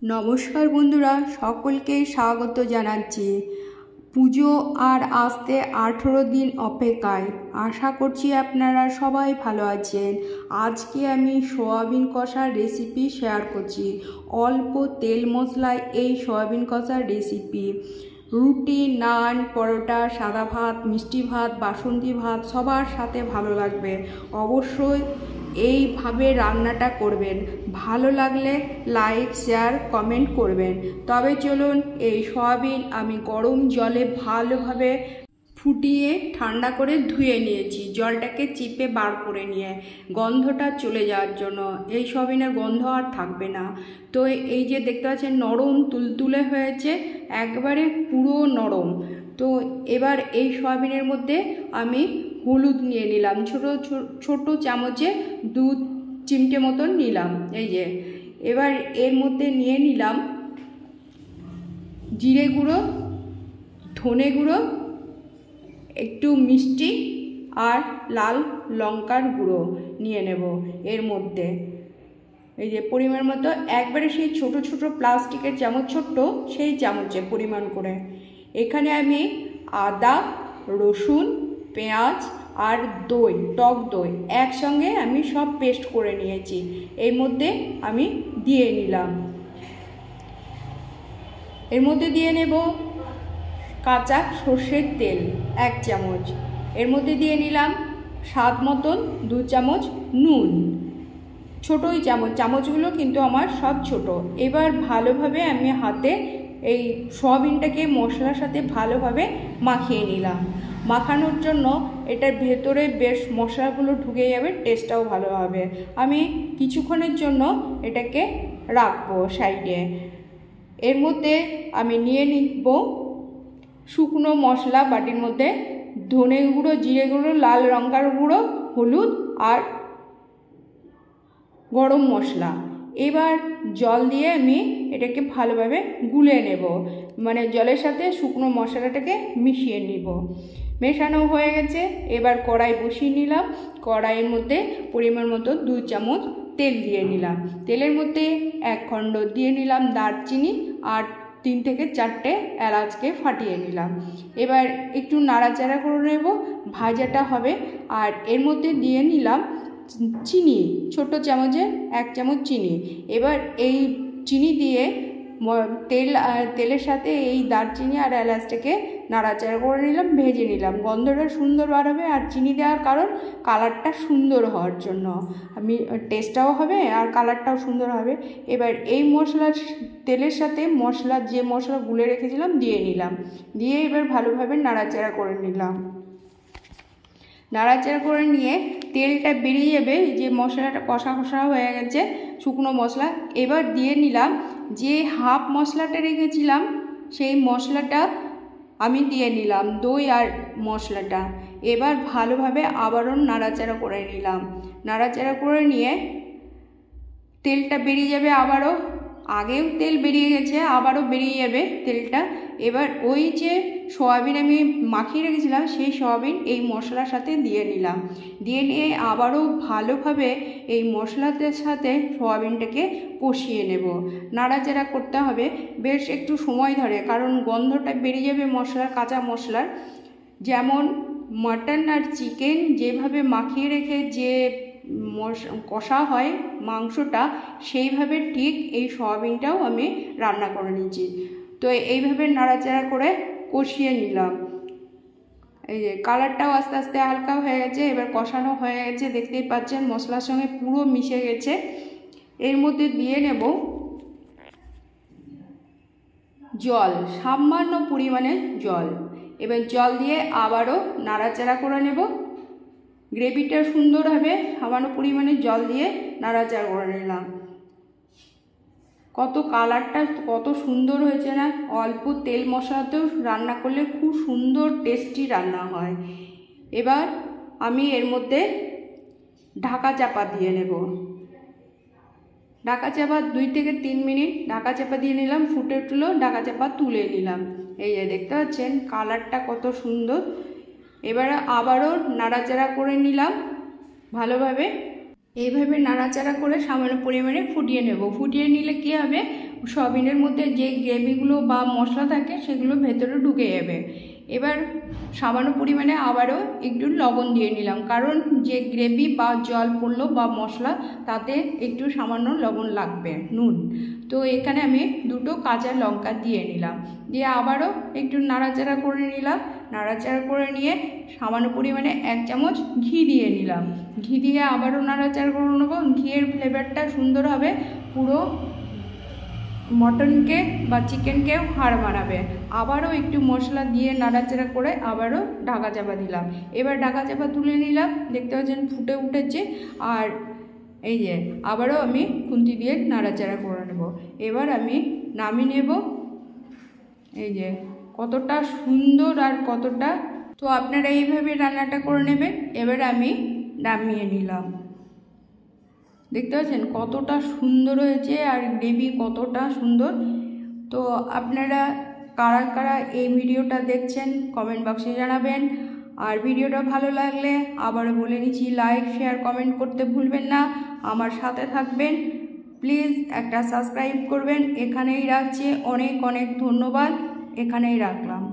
নমস্কার বন্ধুরা, সকলকে স্বাগত জানাচ্ছি। পুজো আর আসতে 18 দিন অপেক্ষায়। আশা করছি আপনারা সবাই ভালো আছেন। আজকে আমি সয়াবিন কষার রেসিপি শেয়ার করছি। অল্প তেল মশলায় এই সয়াবিন কষার রেসিপি রুটি, নান, পরোটা, সাদা ভাত, মিষ্টি ভাত, বাসন্তী ভাত সবার সাথে ভালো লাগবে। অবশ্যই এইভাবে রান্নাটা করবেন। ভালো লাগলে লাইক, শেয়ার, কমেন্ট করবেন। তবে চলুন, এই সয়াবিন আমি গরম জলে ভালোভাবে ফুটিয়ে ঠান্ডা করে ধুয়ে নিয়েছি, জলটাকে চিপে বার করে নিয়ে গন্ধটা চলে যাওয়ার জন্য। এই সয়াবিনের গন্ধ আর থাকবে না। তো এই যে দেখতে পাচ্ছেন নরম তুলতুলে হয়েছে, একবারে পুরো নরম। তো এবার এই সয়াবিনের মধ্যে আমি হলুদ নিয়ে নিলাম, ছোট চামচে 2 চিমটে মতন নিলাম। এই যে এবার এর মধ্যে নিয়ে নিলাম জিরে গুঁড়ো, ধনে গুঁড়ো, একটু মিষ্টি আর লাল লঙ্কার গুঁড়ো নিয়ে নেব এর মধ্যে। এই যে পরিমাণ মতো, একবারে সেই ছোট ছোট প্লাস্টিকের চামচ, ছোট্ট সেই চামচে পরিমাণ করে। এখানে আমি আদা, রসুন, পেঁয়াজ আর দই, টক দই একসঙ্গে আমি সব পেস্ট করে নিয়েছি, এর মধ্যে আমি দিয়ে নিলাম। এর মধ্যে দিয়ে নেব কাঁচা সর্ষের তেল 1 চামচ। এর মধ্যে দিয়ে নিলাম স্বাদ মতন 2 চামচ নুন, ছোটোই চামচগুলো কিন্তু আমার সব ছোট। এবার ভালোভাবে আমি হাতে এই সয়াবিনটাকে মশলার সাথে ভালোভাবে মাখিয়ে নিলাম। মাখানোর জন্য এটার ভেতরে বেশ মশলাগুলো ঢুকে যাবে, টেস্টটাও ভালো হবে। আমি কিছুক্ষণের জন্য এটাকে রাখবো সাইডে। এর মধ্যে আমি নিয়ে নিব শুকনো মশলা বাটির মধ্যে, ধনে গুঁড়ো, জিরে গুঁড়ো, লাল লঙ্কার গুঁড়ো, হলুদ আর গরম মশলা। এবার জল দিয়ে আমি এটাকে ভালোভাবে গুলে নেব, মানে জলের সাথে শুকনো মশলাটাকে মিশিয়ে নিব। মেশানো হয়ে গেছে, এবার কড়াই বসিয়ে নিলাম। কড়াইয়ের মধ্যে পরিমাণ মতো 2 চামচ তেল দিয়ে নিলাম। তেলের মধ্যে 1 খণ্ড দিয়ে নিলাম দারচিনি আর 3 থেকে 4টে এলাচকে ফাটিয়ে নিলাম। এবার একটু নাড়াচাড়া করে নেব, ভাজাটা হবে। আর এর মধ্যে দিয়ে নিলাম চিনি, ছোট চামচে 1 চামচ চিনি। এবার এই চিনি দিয়ে তেলের সাথে এই দারচিনি আর এলাচটাকে নাড়াচাড়া করে নিলাম, ভেজে নিলাম। গন্ধটা সুন্দর বার হবে, আর চিনি দেওয়ার কারণ কালারটা সুন্দর হওয়ার জন্য, আমি টেস্টটাও হবে আর কালারটাও সুন্দর হবে। এবার এই মশলার তেলের সাথে যে মশলা গুলে রেখেছিলাম দিয়ে নিলাম, দিয়ে এবার ভালোভাবে নাড়াচাড়া করে নিলাম। নাড়াচাড়া করে নিয়ে তেলটা বেরিয়ে যাবে, যে মশলাটা কষা কষা হয়ে গেছে শুকনো মশলা। এবার দিয়ে নিলাম যে হাফ মশলাটা রেখেছিলাম, সেই মশলাটা আমি দিয়ে নিলাম, দই আর মশলাটা। এবার ভালোভাবে আবারও নাড়াচাড়া করে নিলাম। নাড়াচাড়া করে নিয়ে তেলটা বেরিয়ে যাবে আবারও, আগেও তেল বেরিয়ে গেছে, আবারও বেরিয়ে যাবে তেলটা। এবার ওই যে সয়াবিন আমি মাখিয়ে রেখেছিলাম, সেই সয়াবিন এই মশলার সাথে দিয়ে নিলাম। দিয়ে নিয়ে আবারও ভালোভাবে এই মশলাদের সাথে সয়াবিনটাকে কষিয়ে নেব। নাড়াচাড়া করতে হবে বেশ একটু সময় ধরে, কারণ গন্ধটা বেরিয়ে যাবে মশলার, কাঁচা মশলার। যেমন মাটন আর চিকেন যেভাবে মাখিয়ে রেখে যে কষা হয় মাংসটা, সেইভাবে ঠিক এই সয়াবিনটাও আমি রান্না করে নিয়েছি। তো এইভাবে নাড়াচাড়া করে কষিয়ে নিলাম। এই যে কালারটাও আস্তে আস্তে হালকা হয়ে গেছে, এবার কষানো হয়ে গেছে, দেখতেই পাচ্ছেন মশলার সঙ্গে পুরো মিশে গেছে। এর মধ্যে দিয়ে নেব জল, সামান্য পরিমাণে জল। এবার জল দিয়ে আবারও নাড়াচাড়া করে নেব। গ্রেভিটা সুন্দর হবে, সামান্য পরিমাণে জল দিয়ে নাড়াচাড়া করে নিলাম। কালারটা কত সুন্দর হয়েছে না! অল্প তেল মশলাতেও রান্না করলে খুব সুন্দর টেস্টি রান্না হয়। এবার আমি এর মধ্যে ঢাকা চাপা দিয়ে নেব। ঢাকা চাপা 2 থেকে 3 মিনিট ঢাকা চাপা দিয়ে নিলাম, ফুটে উঠলো, ঢাকা চাপা তুলে নিলাম। এই যে দেখতে পাচ্ছেন কালারটা কত সুন্দর। এবারে আবারও নাড়াচাড়া করে নিলাম ভালোভাবে। এইভাবে নাড়াচাড়া করে সামান্য পরিমাণে ফুটিয়ে নেব। ফুটিয়ে নিলে কী হবে, সয়াবিনের মধ্যে যে গ্রেভিগুলো বা মশলা থাকে সেগুলো ভেতরে ঢুকে যাবে। এবার সামান্য পরিমাণে আবারও একটু লবণ দিয়ে নিলাম, কারণ যে গ্রেভি বা জল পড়লো বা মশলা তাতে একটু সামান্য লবণ লাগবে, নুন। তো এখানে আমি 2টো কাঁচা লঙ্কা দিয়ে নিলাম, দিয়ে আবারও একটু নাড়াচাড়া করে নিলাম। নাড়াচাড়া করে নিয়ে সামান্য পরিমাণে 1 চামচ ঘি দিয়ে নিলাম। ঘি দিয়ে আবারও নাড়াচাড়া করে নেবো। ঘিয়ের ফ্লেভারটা সুন্দর হবে, পুরো মটনকে বা চিকেনকেও হাড় বানাবে। আবারও একটু মশলা দিয়ে নাড়াচাড়া করে আবারও ঢাকা চাপা দিলাম। এবার ঢাকা চাপা তুলে নিলাম, দেখতে পাচ্ছেন ফুটে উঠেছে। আর এই যে আবারও আমি খুন্তি দিয়ে নাড়াচাড়া করে নেব। এবার আমি নামিয়ে নেব। এই যে কতটা সুন্দর আর কতটা, তো আপনারা এইভাবে রান্নাটা করে নেবেন। এবার আমি নামিয়ে নিলাম। দেখতে পাচ্ছেন কতটা সুন্দর হয়েছে আর গ্রেভি কতটা সুন্দর। তো আপনারা কারা কারা এই ভিডিওটা দেখছেন কমেন্ট বক্সে জানাবেন। আর ভিডিওটা ভালো লাগলে আবারও বলে নিচ্ছি, লাইক শেয়ার কমেন্ট করতে ভুলবেন না। আমার সাথে থাকবেন, প্লিজ একটা সাবস্ক্রাইব করবেন। এখানেই রাখছি, অনেক অনেক ধন্যবাদ, এখানেই রাখলাম।